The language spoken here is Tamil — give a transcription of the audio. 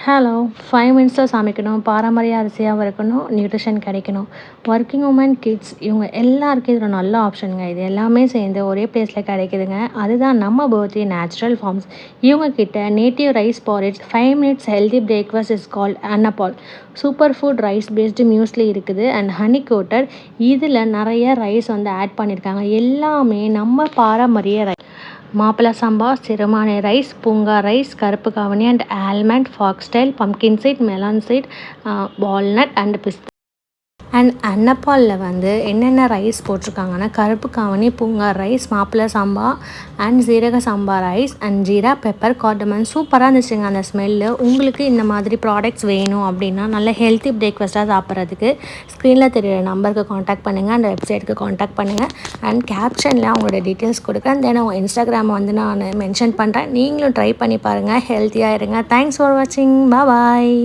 ஹலோ 5 மினிட்ஸில் சமைக்கணும், பாரம்பரிய அரிசியாக வறுக்கணும், நியூட்ரிஷன் கிடைக்கணும். ஒர்க்கிங் உமன், கிட்ஸ் இவங்க எல்லாருக்கும் இது ஒரு நல்ல ஆப்ஷனுங்க. இது எல்லாமே சேர்ந்து ஒரே பிளேஸில் கிடைக்குதுங்க. அதுதான் நம்ம பர்த்டே நேச்சுரல் ஃபார்ம்ஸ். இவங்க கிட்ட native rice porridge 5 minutes healthy breakfast is called Annapal. Super food rice based muesli இருக்குது அண்ட் ஹனி கோட்டட். இதில் நிறைய ரைஸ் ஆட் பண்ணியிருக்காங்க. எல்லாமே நம்ம பாரம்பரிய மாப்பிள சம்பா, சிறுமானி ரைஸ், பூங்கா rice, Karuppu Kavuni and almond, foxtail, pumpkin seed, melon seed, walnut and pista. And அன்னப்பாலில் என்னென்ன ரைஸ் போட்டிருக்காங்கன்னா கருப்பு கவுனி, பூங்கா ரைஸ், மாப்பிள சம்பா அண்ட் சீரக சம்பா rice and jeera pepper cardamom. சூப்பராக இருந்துச்சுங்க அந்த ஸ்மெல்லு. உங்களுக்கு இந்த மாதிரி ப்ராடக்ட்ஸ் வேணும் அப்படின்னா நல்ல ஹெல்த்தி பிரேக்ஃபாஸ்ட்டாக சாப்பிட்றதுக்கு ஸ்க்ரீனில் தெரியுற நம்பருக்கு காண்டாக்ட் பண்ணுங்கள், அந்த வெப்சைட்டுக்கு காண்டாக்ட் பண்ணுங்கள். அண்ட் கேப்ஷனில் அவங்களோட டீட்டெயில்ஸ் கொடுக்குறேன். தென் அவங்க இன்ஸ்டாகிராம் நான் மென்ஷன் பண்ணுறேன். நீங்களும் ட்ரை பண்ணி பாருங்கள், ஹெல்த்தியாக இருங்க. தேங்க்ஸ் ஃபார் வாட்சிங். பாய்.